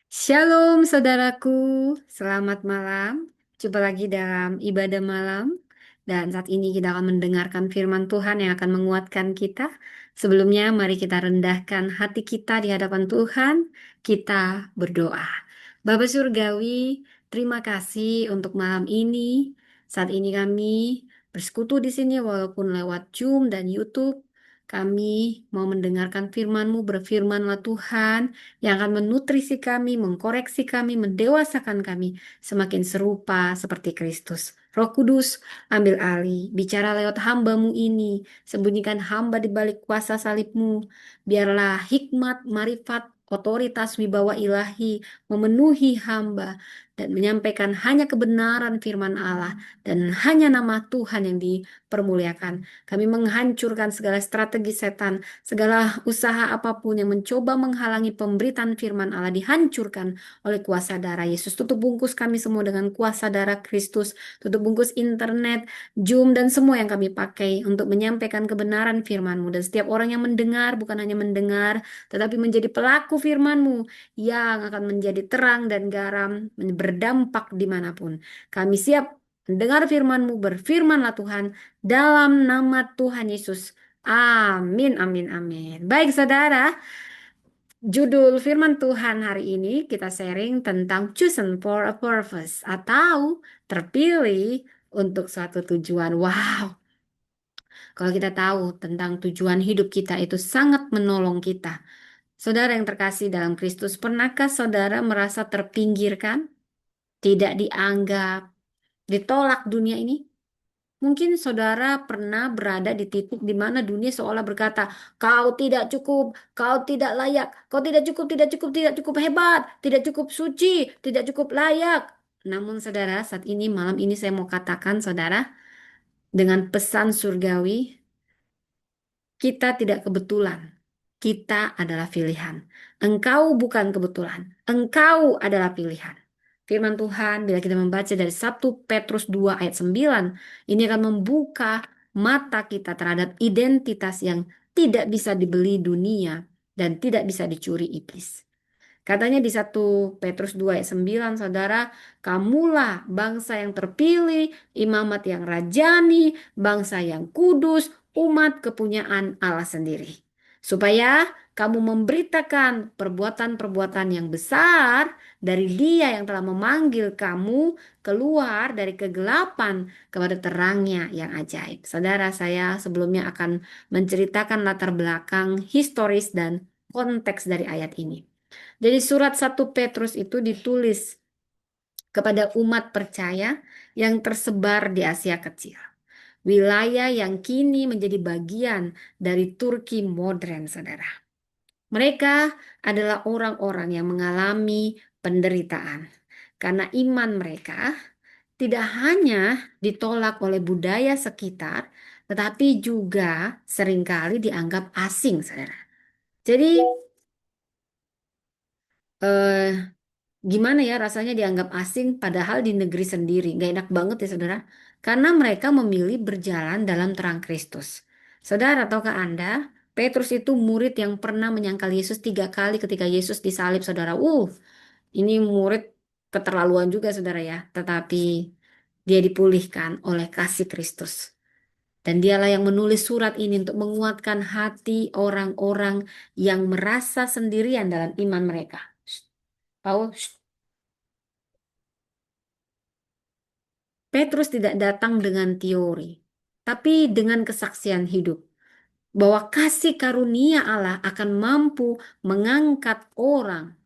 Shalom saudaraku, selamat malam. Jumpa lagi dalam ibadah malam. Dan saat ini kita akan mendengarkan firman Tuhan yang akan menguatkan kita. Sebelumnya mari kita rendahkan hati kita di hadapan Tuhan. Kita berdoa. Bapa Surgawi, terima kasih untuk malam ini. Saat ini kami bersekutu di sini walaupun lewat Zoom dan YouTube. Kami mau mendengarkan firman-Mu, berfirmanlah Tuhan yang akan menutrisi kami, mengkoreksi kami, mendewasakan kami semakin serupa seperti Kristus. Roh Kudus, ambil alih, bicara lewat hamba-Mu ini, sembunyikan hamba di balik kuasa salib-Mu, biarlah hikmat, marifat, otoritas wibawa ilahi memenuhi hamba dan menyampaikan hanya kebenaran firman Allah dan hanya nama Tuhan yang dipermuliakan. Kami menghancurkan segala strategi setan, segala usaha apapun yang mencoba menghalangi pemberitaan firman Allah dihancurkan oleh kuasa darah Yesus. Tutup bungkus kami semua dengan kuasa darah Kristus. Tutup bungkus internet, Zoom, dan semua yang kami pakai untuk menyampaikan kebenaran firman-Mu. Dan setiap orang yang mendengar bukan hanya mendengar, tetapi menjadi pelaku firman-Mu yang akan menjadi terang dan garam, berdampak dimanapun. Kami siap mendengar firman-Mu, berfirmanlah Tuhan, dalam nama Tuhan Yesus. Amin, amin, amin. Baik, saudara. Judul firman Tuhan hari ini kita sharing tentang chosen for a purpose atau terpilih untuk suatu tujuan. Wow, kalau kita tahu tentang tujuan hidup kita itu sangat menolong kita. Saudara yang terkasih dalam Kristus, pernahkah saudara merasa terpinggirkan, tidak dianggap, ditolak dunia ini? Mungkin saudara pernah berada di titik di mana dunia seolah berkata, kau tidak cukup, kau tidak layak, kau tidak cukup, tidak cukup, tidak cukup hebat, tidak cukup suci, tidak cukup layak. Namun saudara, saat ini, malam ini saya mau katakan saudara, dengan pesan surgawi, kita tidak kebetulan. Kita adalah pilihan. Engkau bukan kebetulan. Engkau adalah pilihan. Firman Tuhan, bila kita membaca dari 1 Petrus 2 ayat 9, ini akan membuka mata kita terhadap identitas yang tidak bisa dibeli dunia dan tidak bisa dicuri iblis. Katanya di 1 Petrus 2 ayat 9, saudara, kamulah bangsa yang terpilih, imamat yang rajani, bangsa yang kudus, umat kepunyaan Allah sendiri. Supaya kamu memberitakan perbuatan-perbuatan yang besar dari Dia yang telah memanggil kamu keluar dari kegelapan kepada terangnya yang ajaib. Saudara, saya sebelumnya akan menceritakan latar belakang historis dan konteks dari ayat ini. Jadi surat 1 Petrus itu ditulis kepada umat percaya yang tersebar di Asia Kecil. Wilayah yang kini menjadi bagian dari Turki modern, saudara. Mereka adalah orang-orang yang mengalami penderitaan karena iman mereka tidak hanya ditolak oleh budaya sekitar, tetapi juga seringkali dianggap asing, saudara. Jadi, eh, gimana ya rasanya dianggap asing padahal di negeri sendiri. Gak enak banget ya saudara. Karena mereka memilih berjalan dalam terang Kristus. Saudara, tahukah Anda, Petrus itu murid yang pernah menyangkal Yesus 3 kali ketika Yesus disalib, saudara. Ini murid keterlaluan juga saudara ya. Tetapi dia dipulihkan oleh kasih Kristus. Dan dialah yang menulis surat ini untuk menguatkan hati orang-orang yang merasa sendirian dalam iman mereka. Paul, Petrus tidak datang dengan teori, tapi dengan kesaksian hidup bahwa kasih karunia Allah akan mampu mengangkat orang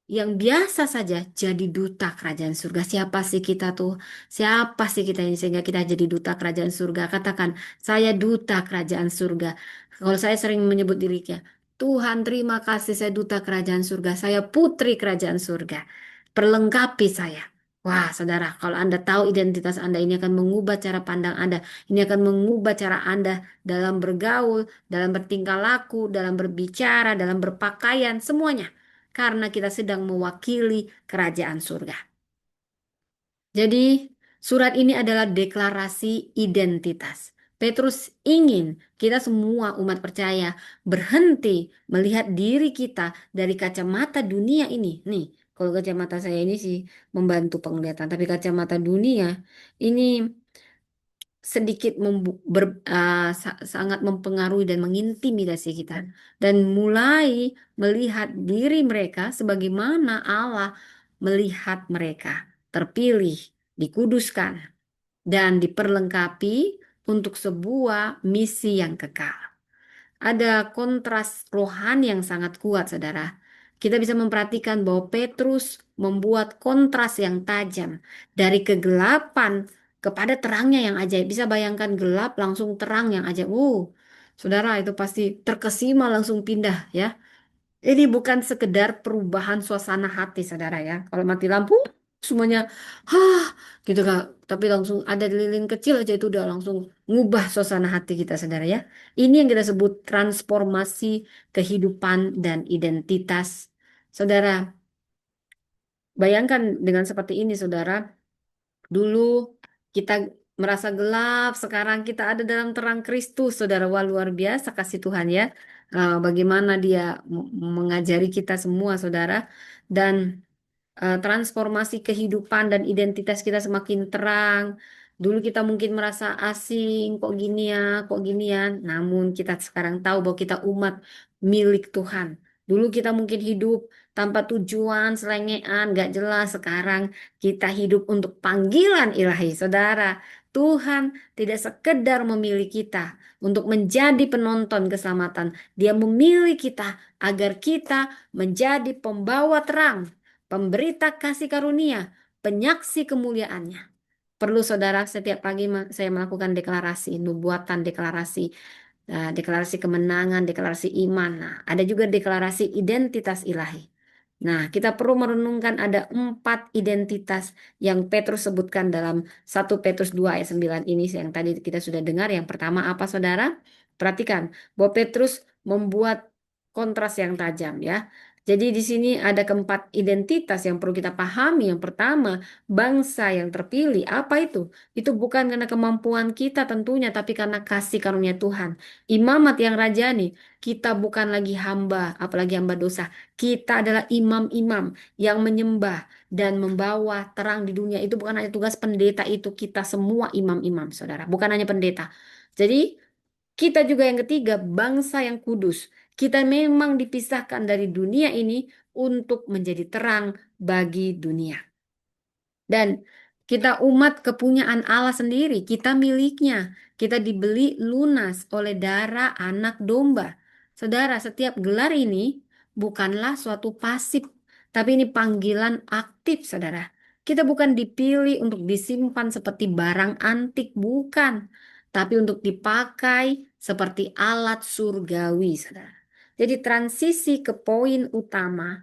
yang biasa saja jadi duta kerajaan surga. Siapa sih kita tuh? Siapa sih kita ini sehingga kita jadi duta kerajaan surga? Katakan, saya duta kerajaan surga. Kalau saya sering menyebut dirinya, Tuhan terima kasih saya duta kerajaan surga. Saya putri kerajaan surga. Perlengkapi saya. Wah, saudara, kalau Anda tahu identitas Anda, ini akan mengubah cara pandang Anda. Ini akan mengubah cara Anda dalam bergaul, dalam bertingkah laku, dalam berbicara, dalam berpakaian, semuanya karena kita sedang mewakili kerajaan surga. Jadi, surat ini adalah deklarasi identitas. Petrus ingin kita semua umat percaya berhenti melihat diri kita dari kacamata dunia ini. Nih, Kalau kacamata saya ini sih membantu penglihatan, tapi kacamata dunia ini sedikit sangat mempengaruhi dan mengintimidasi kita dan mulai melihat diri mereka sebagaimana Allah melihat mereka terpilih, dikuduskan dan diperlengkapi untuk sebuah misi yang kekal. Ada kontras rohani yang sangat kuat, saudara. Kita bisa memperhatikan bahwa Petrus membuat kontras yang tajam dari kegelapan kepada terangnya yang ajaib. Bisa bayangkan gelap langsung terang yang ajaib. Saudara, itu pasti terkesima langsung pindah ya. Ini bukan sekedar perubahan suasana hati, saudara ya. Kalau mati lampu, semuanya, hah, gitu Kak. Tapi langsung ada lilin kecil aja itu udah langsung ngubah suasana hati kita, saudara ya. Ini yang kita sebut transformasi kehidupan dan identitas. Saudara, bayangkan dengan seperti ini, saudara. Dulu kita merasa gelap, sekarang kita ada dalam terang Kristus, saudara. Wah, luar biasa kasih Tuhan ya. Bagaimana dia mengajari kita semua, saudara. Dan transformasi kehidupan dan identitas kita semakin terang. Dulu kita mungkin merasa asing, kok gini ya, kok ginian. Namun kita sekarang tahu bahwa kita umat milik Tuhan. Dulu kita mungkin hidup tanpa tujuan, selengean, gak jelas. Sekarang kita hidup untuk panggilan ilahi, saudara. Tuhan tidak sekedar memilih kita untuk menjadi penonton keselamatan. Dia memilih kita agar kita menjadi pembawa terang, pemberita kasih karunia, penyaksi kemuliaannya. Perlu saudara setiap pagi saya melakukan deklarasi, nubuatan deklarasi, deklarasi kemenangan, deklarasi iman. Nah, ada juga deklarasi identitas ilahi. Nah, kita perlu merenungkan ada 4 identitas yang Petrus sebutkan dalam 1 Petrus 2 ayat 9 ini yang tadi kita sudah dengar. Yang pertama apa saudara? Perhatikan bahwa Petrus membuat kontras yang tajam ya. Jadi di sini ada keempat identitas yang perlu kita pahami. Yang pertama, bangsa yang terpilih. Apa itu? Itu bukan karena kemampuan kita tentunya, tapi karena kasih karunia Tuhan. Imamat yang rajani, kita bukan lagi hamba, apalagi hamba dosa. Kita adalah imam-imam yang menyembah dan membawa terang di dunia. Itu bukan hanya tugas pendeta, itu kita semua imam-imam, saudara. Bukan hanya pendeta. Jadi kita juga yang ketiga, bangsa yang kudus. Kita memang dipisahkan dari dunia ini untuk menjadi terang bagi dunia. Dan kita umat kepunyaan Allah sendiri, kita miliknya. Kita dibeli lunas oleh darah anak domba. Saudara, setiap gelar ini bukanlah suatu pasif, tapi ini panggilan aktif, saudara. Kita bukan dipilih untuk disimpan seperti barang antik, bukan. Tapi untuk dipakai seperti alat surgawi, saudara. Jadi transisi ke poin utama.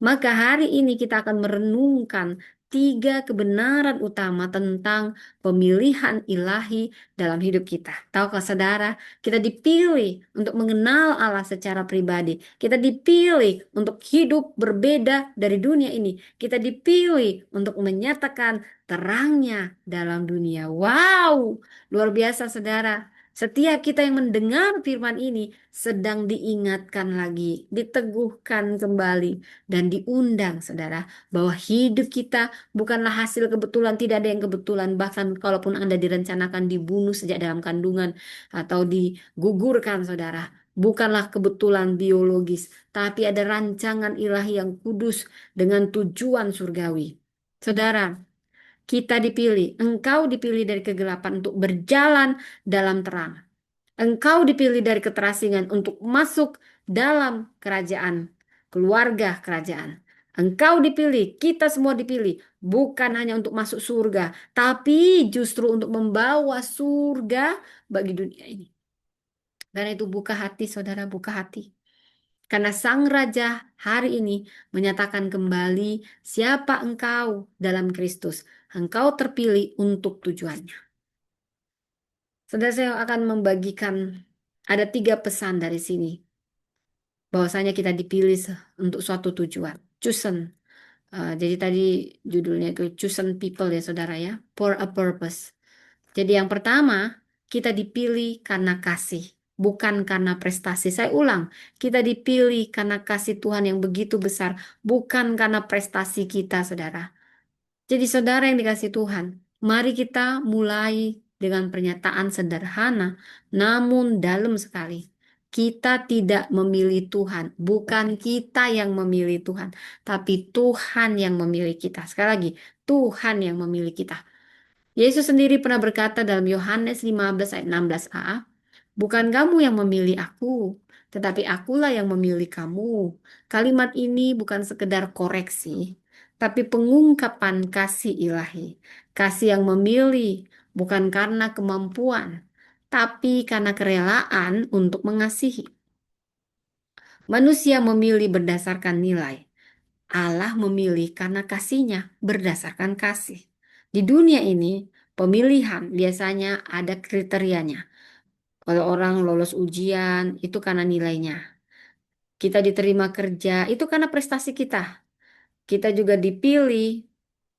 Maka hari ini kita akan merenungkan 3 kebenaran utama tentang pemilihan ilahi dalam hidup kita. Tahukah saudara, kita dipilih untuk mengenal Allah secara pribadi. Kita dipilih untuk hidup berbeda dari dunia ini. Kita dipilih untuk menyatakan terangnya dalam dunia. Wow, luar biasa saudara. Setiap kita yang mendengar firman ini sedang diingatkan lagi, diteguhkan kembali, dan diundang saudara bahwa hidup kita bukanlah hasil kebetulan, tidak ada yang kebetulan. Bahkan kalaupun Anda direncanakan dibunuh sejak dalam kandungan atau digugurkan, saudara, bukanlah kebetulan biologis, tapi ada rancangan ilahi yang kudus dengan tujuan surgawi. Saudara, kita dipilih, engkau dipilih dari kegelapan untuk berjalan dalam terang. Engkau dipilih dari keterasingan untuk masuk dalam kerajaan, keluarga kerajaan. Engkau dipilih, kita semua dipilih, bukan hanya untuk masuk surga, tapi justru untuk membawa surga bagi dunia ini. Karena itu buka hati, saudara, buka hati. Karena Sang Raja hari ini menyatakan kembali siapa engkau dalam Kristus. Engkau terpilih untuk tujuannya. Saudara, saya akan membagikan ada 3 pesan dari sini. Bahwasanya kita dipilih untuk suatu tujuan. Chosen. Jadi tadi judulnya itu chosen people ya saudara ya. For a purpose. Jadi yang pertama, kita dipilih karena kasih. bukan karena prestasi. Saya ulang, kita dipilih karena kasih Tuhan yang begitu besar, bukan karena prestasi kita, saudara. Jadi saudara yang dikasih Tuhan, mari kita mulai dengan pernyataan sederhana, namun dalam sekali. Kita tidak memilih Tuhan, bukan kita yang memilih Tuhan, tapi Tuhan yang memilih kita. Sekali lagi, Tuhan yang memilih kita. Yesus sendiri pernah berkata dalam Yohanes 15 ayat 16a, bukan kamu yang memilih aku, tetapi akulah yang memilih kamu. Kalimat ini bukan sekedar koreksi, tapi pengungkapan kasih ilahi. Kasih yang memilih bukan karena kemampuan, tapi karena kerelaan untuk mengasihi. Manusia memilih berdasarkan nilai. Allah memilih karena kasihnya berdasarkan kasih. Di dunia ini, pemilihan biasanya ada kriterianya. Kalau orang lolos ujian, itu karena nilainya. Kita diterima kerja, itu karena prestasi kita. Kita juga dipilih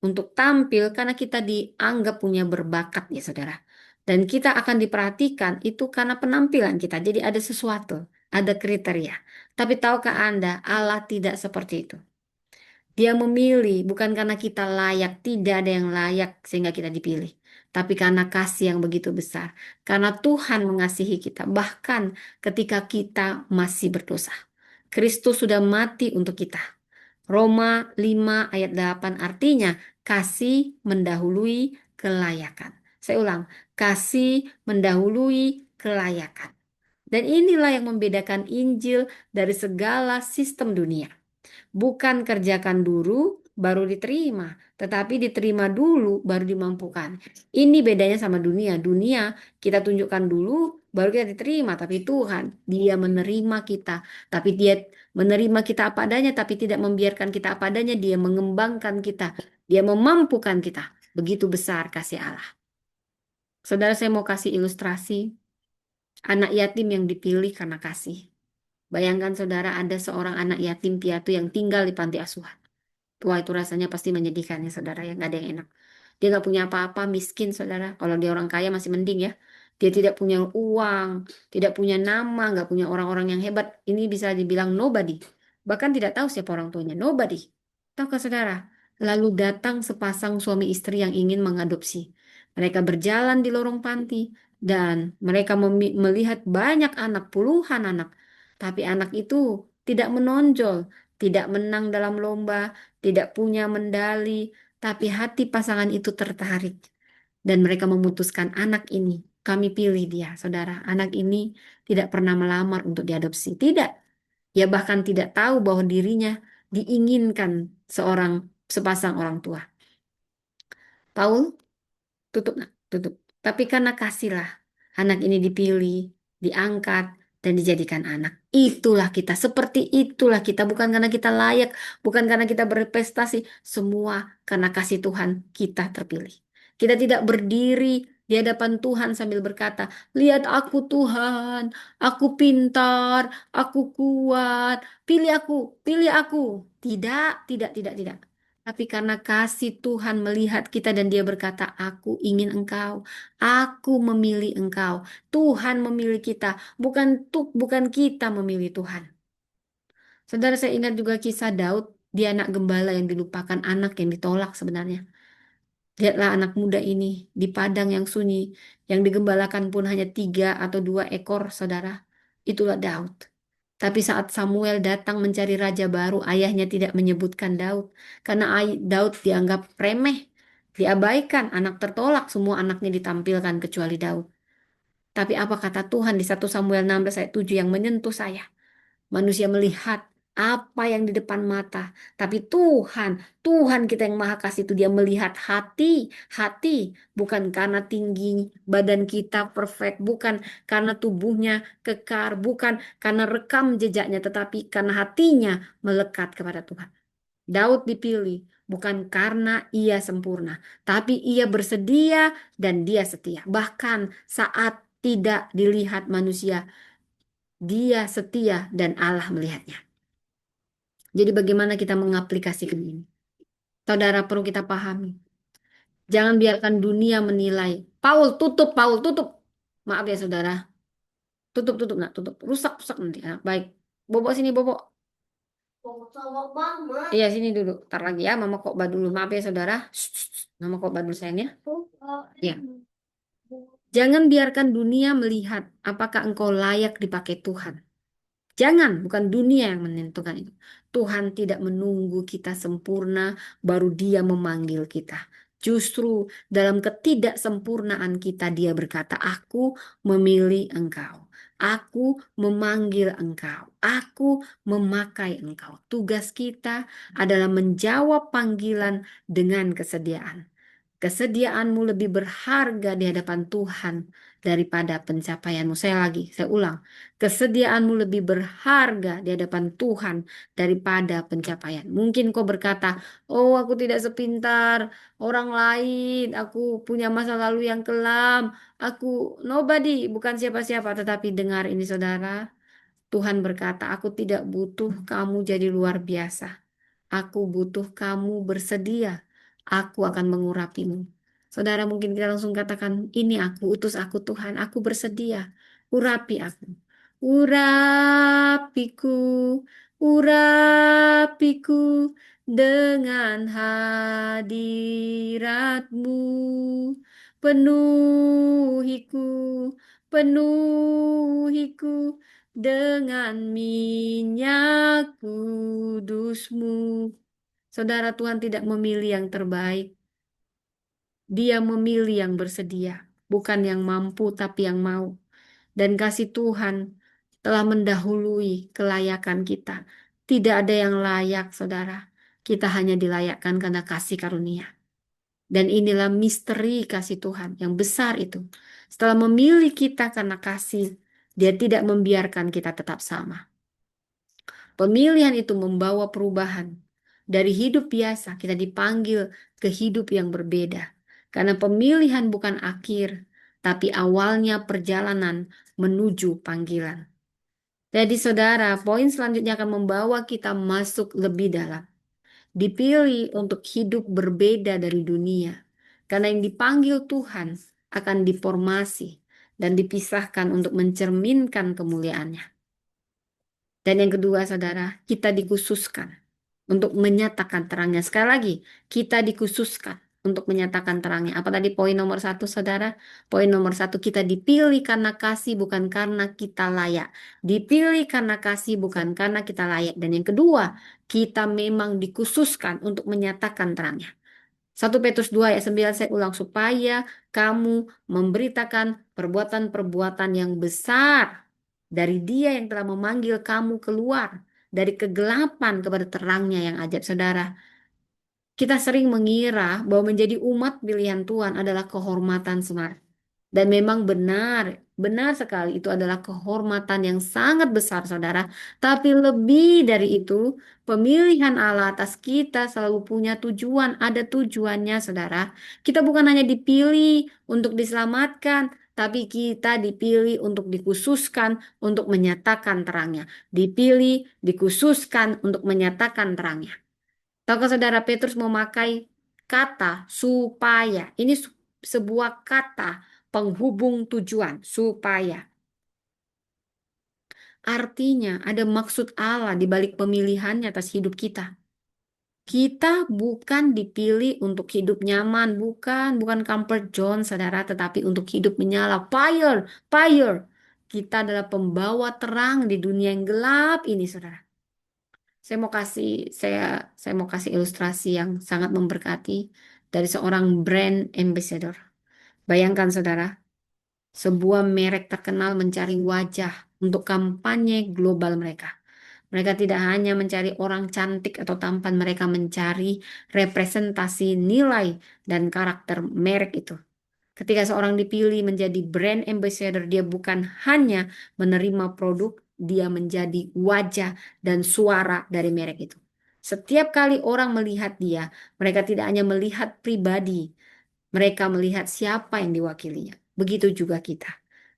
untuk tampil karena kita dianggap punya berbakat ya saudara. Dan kita akan diperhatikan itu karena penampilan kita. Jadi ada sesuatu, ada kriteria. Tapi tahukah Anda, Allah tidak seperti itu. Dia memilih bukan karena kita layak, tidak ada yang layak sehingga kita dipilih. Tapi karena kasih yang begitu besar. Karena Tuhan mengasihi kita, bahkan ketika kita masih berdosa. Kristus sudah mati untuk kita. Roma 5 ayat 8 artinya kasih mendahului kelayakan. Saya ulang, kasih mendahului kelayakan. Dan inilah yang membedakan Injil dari segala sistem dunia. Bukan kerjakan dulu baru diterima, tetapi diterima dulu baru dimampukan. Ini bedanya sama dunia. Dunia kita tunjukkan dulu baru kita diterima, tapi Tuhan dia menerima kita, tapi dia menerima kita apa adanya, tapi tidak membiarkan kita apa adanya, dia mengembangkan kita, dia memampukan kita. Begitu besar kasih Allah. Saudara, saya mau kasih ilustrasi anak yatim yang dipilih karena kasih. Bayangkan saudara ada seorang anak yatim piatu yang tinggal di panti asuhan. Wah itu rasanya pasti menyedihkan ya saudara ya, nggak ada yang enak. Dia nggak punya apa-apa, miskin saudara. Kalau dia orang kaya masih mending ya. Dia tidak punya uang, tidak punya nama, nggak punya orang-orang yang hebat. Ini bisa dibilang nobody. Bahkan tidak tahu siapa orang tuanya, nobody. Tahukah saudara? Lalu datang sepasang suami istri yang ingin mengadopsi. Mereka berjalan di lorong panti dan mereka melihat banyak anak, puluhan anak. Tapi anak itu tidak menonjol, tidak menang dalam lomba, tidak punya medali, tapi hati pasangan itu tertarik. Dan mereka memutuskan anak ini, kami pilih dia, saudara. Anak ini tidak pernah melamar untuk diadopsi. Tidak. Ia bahkan tidak tahu bahwa dirinya diinginkan seorang sepasang orang tua. Paul, tutup nak, tutup. Tapi karena kasihlah, anak ini dipilih, diangkat, dan dijadikan anak. Itulah kita, seperti itulah kita. Bukan karena kita layak, bukan karena kita berprestasi. Semua karena kasih Tuhan kita terpilih. Kita tidak berdiri di hadapan Tuhan sambil berkata, lihat aku Tuhan, aku pintar, aku kuat, pilih aku, pilih aku. Tidak, tidak, tidak, tidak. Tapi karena kasih Tuhan melihat kita dan dia berkata, aku ingin engkau, aku memilih engkau. Tuhan memilih kita, bukan kita memilih Tuhan. Saudara, saya ingat juga kisah Daud, dia anak gembala yang dilupakan, anak yang ditolak sebenarnya. Lihatlah anak muda ini di padang yang sunyi, yang digembalakan pun hanya 3 atau 2 ekor, saudara. Itulah Daud. Tapi saat Samuel datang mencari raja baru, ayahnya tidak menyebutkan Daud. Karena Daud dianggap remeh, diabaikan, anak tertolak, semua anaknya ditampilkan kecuali Daud. Tapi apa kata Tuhan di 1 Samuel 16 ayat 7 yang menyentuh saya? Manusia melihat apa yang di depan mata. Tapi Tuhan kita yang maha kasih itu dia melihat hati. Bukan karena tinggi badan kita perfect, bukan karena tubuhnya kekar, bukan karena rekam jejaknya, tetapi karena hatinya melekat kepada Tuhan. Daud dipilih bukan karena ia sempurna, tapi ia bersedia dan dia setia. Bahkan saat tidak dilihat manusia, dia setia dan Allah melihatnya. Jadi bagaimana kita mengaplikasikan ini? Saudara perlu kita pahami. Jangan biarkan dunia menilai. Paul tutup, Paul tutup. Maaf ya saudara. Tutup, tutup, nak, tutup. Rusak, rusak nanti. Nah, baik. Bobo sini, Bobo. Sama mama. Iya, sini dulu. Ntar lagi ya, Mama Kokba dulu. Maaf ya, saudara. Shh, shh, shh. Mama Kokba dulu sayang ya. Ya. Jangan biarkan dunia melihat apakah engkau layak dipakai Tuhan. Jangan, bukan dunia yang menentukan itu. Tuhan tidak menunggu kita sempurna, baru Dia memanggil kita. Justru dalam ketidaksempurnaan kita, Dia berkata, "Aku memilih engkau. Aku memanggil engkau. Aku memakai engkau." Tugas kita adalah menjawab panggilan dengan kesediaan. Kesediaanmu lebih berharga di hadapan Tuhan daripada pencapaianmu. Saya ulang. Kesediaanmu lebih berharga di hadapan Tuhan daripada pencapaian. Mungkin kau berkata, "Oh, aku tidak sepintar orang lain. Aku punya masa lalu yang kelam. Aku nobody, bukan siapa-siapa." Tetapi dengar ini, saudara. Tuhan berkata, "Aku tidak butuh kamu jadi luar biasa. Aku butuh kamu bersedia. Aku akan mengurapimu." Saudara, mungkin kita langsung katakan, "Ini aku, utus aku Tuhan. Aku bersedia. Urapi aku. Urapiku, urapiku dengan hadiratmu. Penuhiku, penuhiku dengan minyak kudusmu." Saudara, Tuhan tidak memilih yang terbaik. Dia memilih yang bersedia, bukan yang mampu tapi yang mau. Dan kasih Tuhan telah mendahului kelayakan kita. Tidak ada yang layak, saudara. Kita hanya dilayakkan karena kasih karunia. Dan inilah misteri kasih Tuhan yang besar itu. Setelah memilih kita karena kasih, Dia tidak membiarkan kita tetap sama. Pemilihan itu membawa perubahan. Dari hidup biasa, kita dipanggil ke hidup yang berbeda. Karena pemilihan bukan akhir, tapi awalnya perjalanan menuju panggilan. Jadi saudara, poin selanjutnya akan membawa kita masuk lebih dalam. Dipilih untuk hidup berbeda dari dunia. Karena yang dipanggil Tuhan akan diformasi dan dipisahkan untuk mencerminkan kemuliaannya. Dan yang kedua, saudara, kita dikhususkan untuk menyatakan terangnya. Sekali lagi, kita dikhususkan untuk menyatakan terangnya. Apa tadi poin nomor satu, saudara? Poin nomor satu, kita dipilih karena kasih, bukan karena kita layak. Dipilih karena kasih, bukan karena kita layak. Dan yang kedua, kita memang dikhususkan untuk menyatakan terangnya. 1 Petrus 2 ayat 9, saya ulang, supaya kamu memberitakan perbuatan-perbuatan yang besar dari Dia yang telah memanggil kamu keluar dari kegelapan kepada terangnya yang ajaib. Saudara, kita sering mengira bahwa menjadi umat pilihan Tuhan adalah kehormatan semata. Dan memang benar, benar sekali itu adalah kehormatan yang sangat besar, saudara. Tapi lebih dari itu, pemilihan Allah atas kita selalu punya tujuan, ada tujuannya, saudara. Kita bukan hanya dipilih untuk diselamatkan, tapi kita dipilih untuk dikhususkan untuk menyatakan terangnya. Dipilih, dikhususkan untuk menyatakan terangnya. Tahukah saudara, Petrus memakai kata supaya. Ini sebuah kata penghubung tujuan, supaya. Artinya ada maksud Allah di balik pemilihannya atas hidup kita. Kita bukan dipilih untuk hidup nyaman, bukan comfort zone, saudara, tetapi untuk hidup menyala, fire, fire. Kita adalah pembawa terang di dunia yang gelap ini, saudara. Saya mau kasih saya saya mau kasih ilustrasi yang sangat memberkati dari seorang brand ambassador. Bayangkan, saudara, sebuah merek terkenal mencari wajah untuk kampanye global mereka. Mereka tidak hanya mencari orang cantik atau tampan, mereka mencari representasi nilai dan karakter merek itu. Ketika seorang dipilih menjadi brand ambassador, dia bukan hanya menerima produk, dia menjadi wajah dan suara dari merek itu. Setiap kali orang melihat dia, mereka tidak hanya melihat pribadi, mereka melihat siapa yang diwakilinya. Begitu juga kita.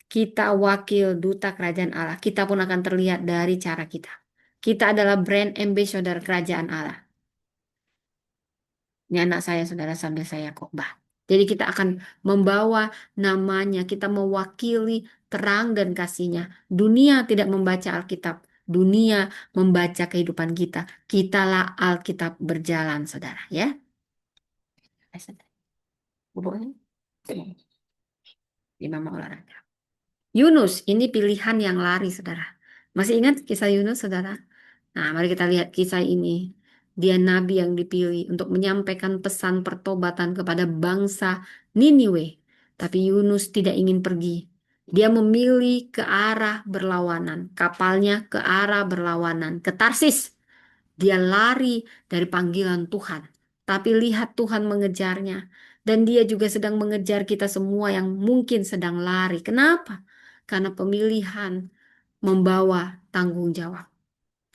Kita wakil duta kerajaan Allah. Kita pun akan terlihat dari cara kita. Kita adalah brand ambassador kerajaan Allah. Ini anak saya, saudara, sambil saya khotbah. Jadi kita akan membawa namanya, kita mewakili terang dan kasih-Nya. Dunia tidak membaca Alkitab. Dunia membaca kehidupan kita. Kitalah Alkitab berjalan, saudara. Ya, buburnya di mama olahraga. Yunus, ini pilihan yang lari, saudara. Masih ingat kisah Yunus, saudara? Nah, mari kita lihat kisah ini. Dia nabi yang dipilih untuk menyampaikan pesan pertobatan kepada bangsa Niniwe. Tapi Yunus tidak ingin pergi. Dia memilih ke arah berlawanan. Kapalnya ke arah berlawanan. Ke Tarsis. Dia lari dari panggilan Tuhan. Tapi lihat Tuhan mengejarnya. Dan dia juga sedang mengejar kita semua yang mungkin sedang lari. Kenapa? Karena pemilihan membawa tanggung jawab.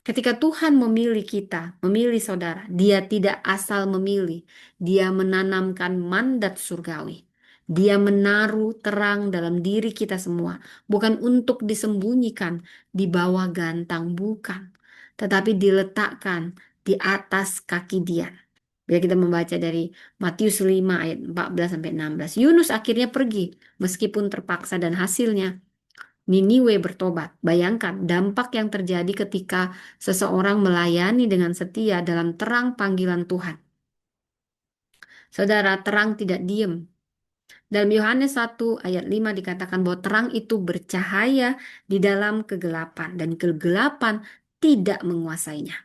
Ketika Tuhan memilih kita, memilih saudara, Dia tidak asal memilih, Dia menanamkan mandat surgawi. Dia menaruh terang dalam diri kita semua, bukan untuk disembunyikan di bawah gantang, bukan, tetapi diletakkan di atas kaki Dia. Bila kita membaca dari Matius 5 ayat 14 sampai 16, Yunus akhirnya pergi meskipun terpaksa dan hasilnya Niniwe bertobat. Bayangkan dampak yang terjadi ketika seseorang melayani dengan setia dalam terang panggilan Tuhan. Saudara, terang tidak diem. Dalam Yohanes 1 ayat 5 dikatakan bahwa terang itu bercahaya di dalam kegelapan dan kegelapan tidak menguasainya.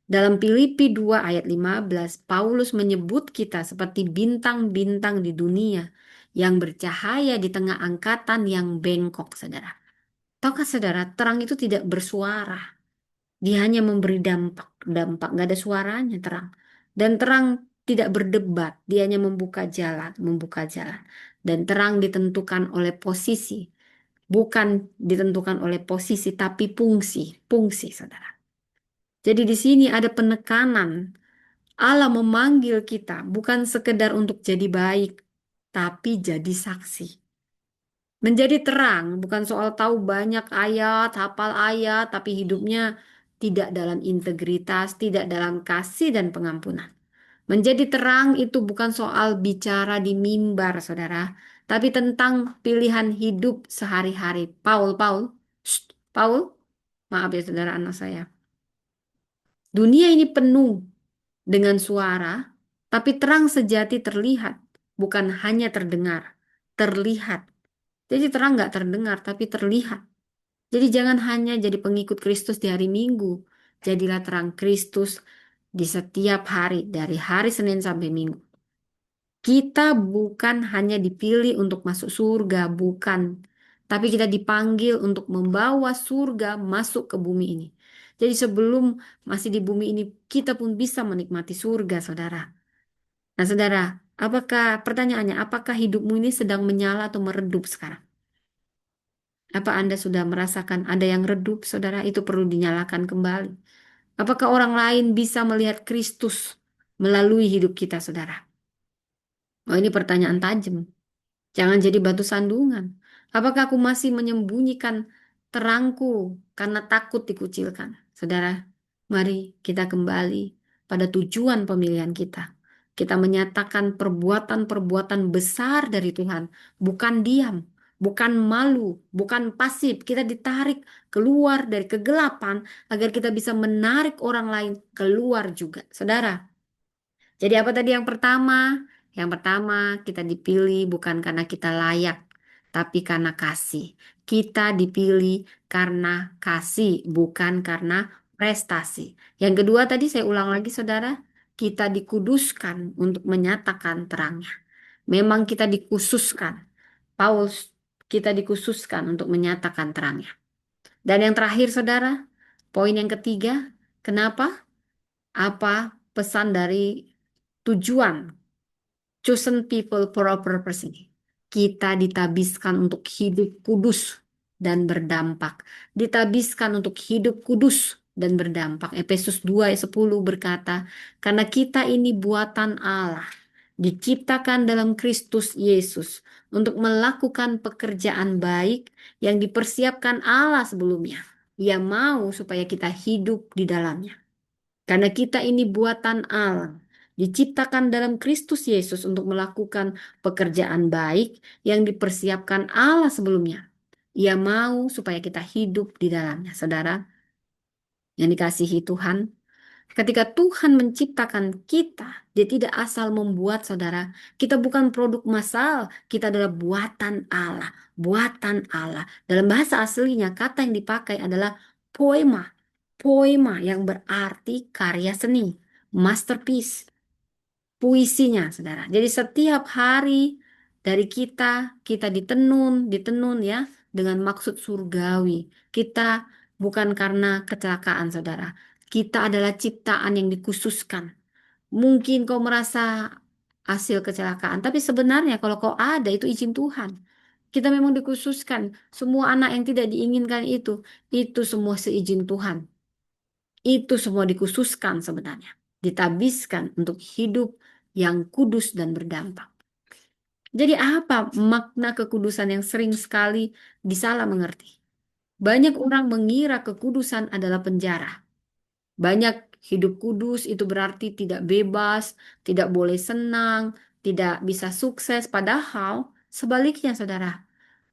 Dalam Filipi 2 ayat 15, Paulus menyebut kita seperti bintang-bintang di dunia yang bercahaya di tengah angkatan yang bengkok, saudara. Tahukah saudara, terang itu tidak bersuara. Dia hanya memberi dampak. Dampak, nggak ada suaranya terang. Dan terang tidak berdebat. Dia hanya membuka jalan, membuka jalan. Dan terang ditentukan oleh posisi. Bukan ditentukan oleh posisi, tapi fungsi. Fungsi, saudara. Jadi di sini ada penekanan. Allah memanggil kita bukan sekedar untuk jadi baik, tapi jadi saksi. Menjadi terang bukan soal tahu banyak ayat, hafal ayat, tapi hidupnya tidak dalam integritas, tidak dalam kasih dan pengampunan. Menjadi terang itu bukan soal bicara di mimbar, saudara, tapi tentang pilihan hidup sehari-hari. Paul, Shh, Paul, maaf ya saudara anak saya. Dunia ini penuh dengan suara, tapi terang sejati terlihat, bukan hanya terdengar, terlihat. Jadi terang nggak terdengar, tapi terlihat. Jadi jangan hanya jadi pengikut Kristus di hari Minggu. Jadilah terang Kristus di setiap hari, dari hari Senin sampai Minggu. Kita bukan hanya dipilih untuk masuk surga, bukan. Tapi kita dipanggil untuk membawa surga masuk ke bumi ini. Jadi sebelum masih di bumi ini, kita pun bisa menikmati surga, saudara. Nah, saudara, pertanyaannya, apakah hidupmu ini sedang menyala atau meredup sekarang? Apa Anda sudah merasakan ada yang redup, saudara? Itu perlu dinyalakan kembali. Apakah orang lain bisa melihat Kristus melalui hidup kita, saudara? Oh, ini pertanyaan tajam. Jangan jadi batu sandungan. Apakah aku masih menyembunyikan terangku karena takut dikucilkan? Saudara, mari kita kembali pada tujuan pemilihan kita. Kita menyatakan perbuatan-perbuatan besar dari Tuhan, bukan diam, bukan malu, bukan pasif. Kita ditarik keluar dari kegelapan agar kita bisa menarik orang lain keluar juga. Saudara, jadi apa tadi yang pertama? Yang pertama, kita dipilih bukan karena kita layak, tapi karena kasih. Kita dipilih karena kasih, bukan karena prestasi. Yang kedua tadi saya ulang lagi, saudara, kita dikuduskan untuk menyatakan terangnya. Memang kita dikhususkan. Paulus, kita dikhususkan untuk menyatakan terangnya. Dan yang terakhir, saudara, poin yang ketiga, kenapa? Apa pesan dari tujuan chosen people for a purpose ini? Kita ditabiskan untuk hidup kudus dan berdampak. Ditabiskan untuk hidup kudus dan berdampak. Efesus 2 ayat 10 berkata, karena kita ini buatan Allah, diciptakan dalam Kristus Yesus untuk melakukan pekerjaan baik yang dipersiapkan Allah sebelumnya. Ia mau supaya kita hidup di dalamnya. Karena kita ini buatan Allah, diciptakan dalam Kristus Yesus untuk melakukan pekerjaan baik yang dipersiapkan Allah sebelumnya. Ia mau supaya kita hidup di dalamnya. Saudara yang dikasihi Tuhan, ketika Tuhan menciptakan kita, Dia tidak asal membuat saudara. Kita bukan produk massal, kita adalah buatan Allah. Buatan Allah. Dalam bahasa aslinya, kata yang dipakai adalah poema. Poema yang berarti karya seni, masterpiece, puisinya, saudara. Jadi setiap hari dari kita ditenun, ditenun ya, dengan maksud surgawi. Kita bukan karena kecelakaan, saudara. Kita adalah ciptaan yang dikhususkan. Mungkin kau merasa hasil kecelakaan, tapi sebenarnya kalau kau ada itu izin Tuhan. Kita memang dikhususkan. Semua anak yang tidak diinginkan itu semua seizin Tuhan. Itu semua dikhususkan sebenarnya. Ditabiskan untuk hidup yang kudus dan berdampak. Jadi apa makna kekudusan yang sering sekali disalah mengerti? Banyak orang mengira kekudusan adalah penjara. Banyak hidup kudus itu berarti tidak bebas, tidak boleh senang, tidak bisa sukses. Padahal sebaliknya saudara,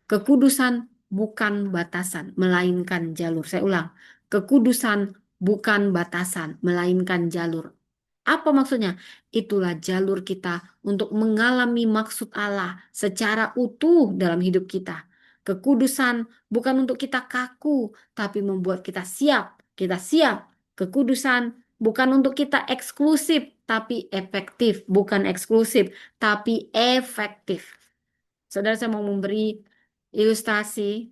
kekudusan bukan batasan, melainkan jalur. Saya ulang, kekudusan bukan batasan, melainkan jalur. Apa maksudnya? Itulah jalur kita untuk mengalami maksud Allah secara utuh dalam hidup kita. Kekudusan bukan untuk kita kaku, tapi membuat kita siap. Kita siap. Kekudusan bukan untuk kita eksklusif, tapi efektif. Bukan eksklusif, tapi efektif. Saudara, saya mau memberi ilustrasi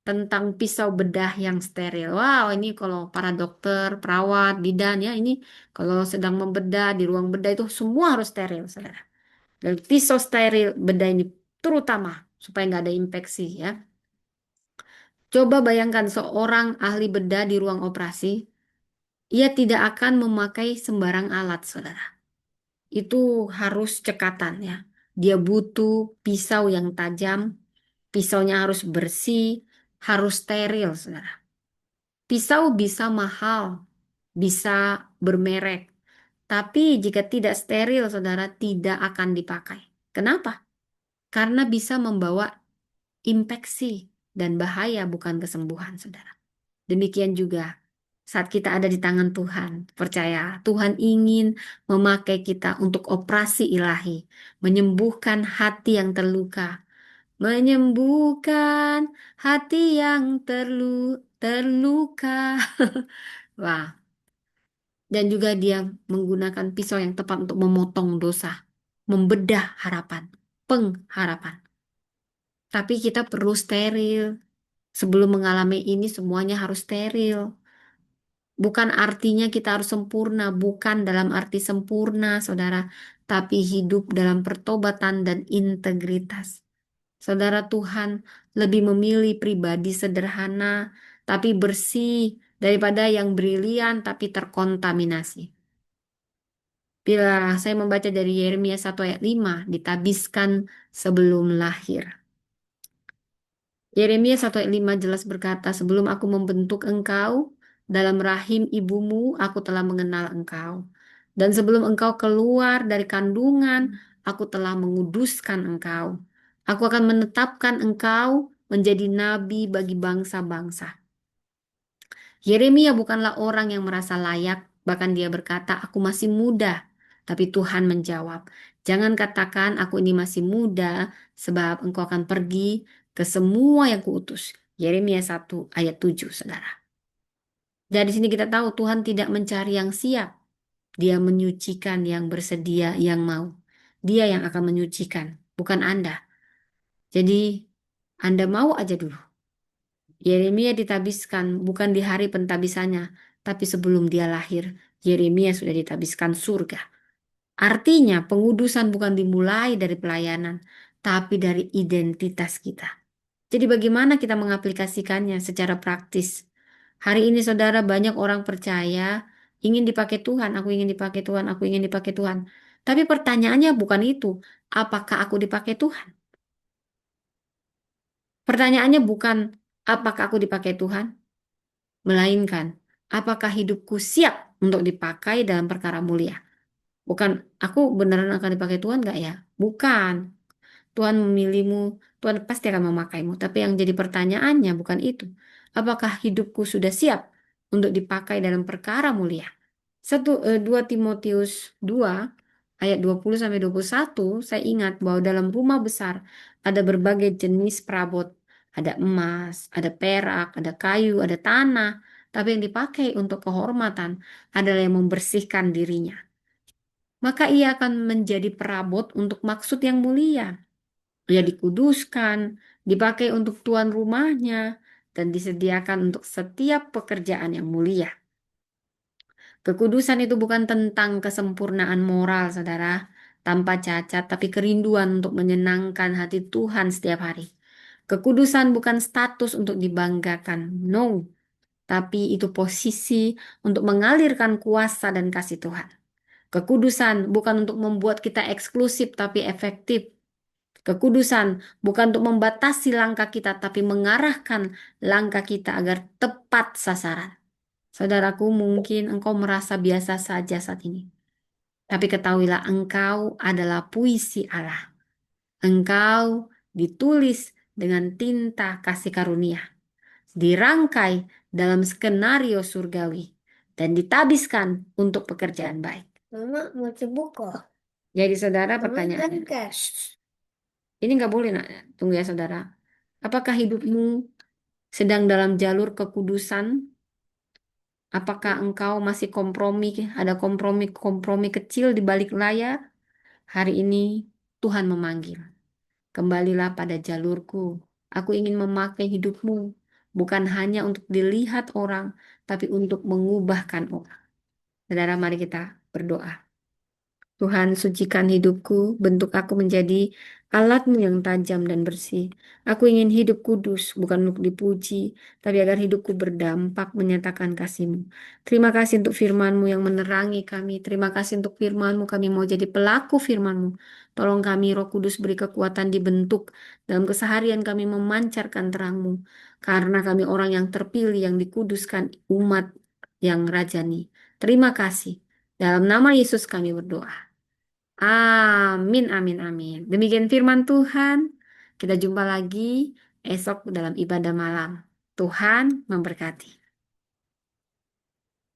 tentang pisau bedah yang steril. Wow, ini kalau para dokter, perawat, bidan ya, ini kalau sedang membedah di ruang bedah itu semua harus steril, saudara. Dan pisau steril bedah ini terutama supaya nggak ada infeksi ya. Coba bayangkan seorang ahli bedah di ruang operasi, ia tidak akan memakai sembarang alat, saudara. Itu harus cekatan ya. Dia butuh pisau yang tajam, pisaunya harus bersih, harus steril, saudara. Pisau bisa mahal, bisa bermerek, tapi jika tidak steril, saudara, tidak akan dipakai. Kenapa? Karena bisa membawa infeksi dan bahaya, bukan kesembuhan, saudara. Demikian juga saat kita ada di tangan Tuhan, percaya Tuhan ingin memakai kita untuk operasi ilahi, menyembuhkan hati yang terluka, menyembuhkan hati yang terluka. Wah, dan juga dia menggunakan pisau yang tepat untuk memotong dosa, membedah harapan, pengharapan. Tapi kita perlu steril. Sebelum mengalami ini semuanya harus steril. Bukan artinya kita harus sempurna, bukan dalam arti sempurna, saudara, tapi hidup dalam pertobatan dan integritas. Saudara, Tuhan lebih memilih pribadi sederhana tapi bersih daripada yang brilian tapi terkontaminasi. Bila saya membaca dari Yeremia 1 ayat 5, ditabiskan sebelum lahir. Yeremia 1 ayat 5 jelas berkata, sebelum aku membentuk engkau dalam rahim ibumu, aku telah mengenal engkau. Dan sebelum engkau keluar dari kandungan, aku telah menguduskan engkau. Aku akan menetapkan engkau menjadi nabi bagi bangsa-bangsa. Yeremia bukanlah orang yang merasa layak, bahkan dia berkata, aku masih muda. Tapi Tuhan menjawab, jangan katakan aku ini masih muda, sebab engkau akan pergi ke semua yang kuutus. Yeremia 1 ayat 7, saudara. Dari sini kita tahu Tuhan tidak mencari yang siap. Dia menyucikan yang bersedia, yang mau. Dia yang akan menyucikan, bukan Anda. Jadi, Anda mau aja dulu. Yeremia ditabiskan bukan di hari pentabisannya, tapi sebelum dia lahir, Yeremia sudah ditabiskan surga. Artinya pengudusan bukan dimulai dari pelayanan, tapi dari identitas kita. Jadi bagaimana kita mengaplikasikannya secara praktis? Hari ini saudara banyak orang percaya ingin dipakai Tuhan, aku ingin dipakai Tuhan, aku ingin dipakai Tuhan. Tapi pertanyaannya bukan itu, apakah aku dipakai Tuhan? Pertanyaannya bukan apakah aku dipakai Tuhan? Melainkan, apakah hidupku siap untuk dipakai dalam perkara mulia? Bukan, aku beneran akan dipakai Tuhan gak ya? Bukan. Tuhan memilihmu, Tuhan pasti akan memakaimu. Tapi yang jadi pertanyaannya bukan itu. Apakah hidupku sudah siap untuk dipakai dalam perkara mulia? 2 Timotius 2 ayat 20 sampai 21, saya ingat bahwa dalam rumah besar ada berbagai jenis perabot. Ada emas, ada perak, ada kayu, ada tanah. Tapi yang dipakai untuk kehormatan adalah yang membersihkan dirinya. Maka ia akan menjadi perabot untuk maksud yang mulia. Ia dikuduskan, dipakai untuk tuan rumahnya, dan disediakan untuk setiap pekerjaan yang mulia. Kekudusan itu bukan tentang kesempurnaan moral, saudara, tanpa cacat, tapi kerinduan untuk menyenangkan hati Tuhan setiap hari. Kekudusan bukan status untuk dibanggakan, no, tapi itu posisi untuk mengalirkan kuasa dan kasih Tuhan. Kekudusan bukan untuk membuat kita eksklusif, tapi efektif. Kekudusan bukan untuk membatasi langkah kita, tapi mengarahkan langkah kita agar tepat sasaran. Saudaraku, mungkin engkau merasa biasa saja saat ini. Tapi ketahuilah engkau adalah puisi Allah. Engkau ditulis dengan tinta kasih karunia. Dirangkai dalam skenario surgawi. Dan ditabiskan untuk pekerjaan baik. Mama mau buku. Jadi saudara Mama pertanyaannya. kan Ini nggak boleh nak. Tunggu ya saudara. Apakah hidupmu sedang dalam jalur kekudusan? Apakah engkau masih kompromi? Ada kompromi-kompromi kecil di balik layar? Hari ini Tuhan memanggil. Kembalilah pada jalurku. Aku ingin memakai hidupmu. Bukan hanya untuk dilihat orang, tapi untuk mengubahkan orang. Saudara, mari kita berdoa. Tuhan, sucikan hidupku, bentuk aku menjadi alatmu yang tajam dan bersih. Aku ingin hidup kudus, bukan untuk dipuji, tapi agar hidupku berdampak menyatakan kasih-Mu. Terima kasih untuk firman-Mu yang menerangi kami. Terima kasih untuk firman-Mu, kami mau jadi pelaku firman-Mu. Tolong kami, Roh Kudus, beri kekuatan dibentuk. Dalam keseharian kami memancarkan terang-Mu. Karena kami orang yang terpilih, yang dikuduskan, umat yang rajani. Terima kasih. Dalam nama Yesus kami berdoa. Amin, amin, amin. Demikian firman Tuhan. Kita jumpa lagi esok dalam ibadah malam. Tuhan memberkati.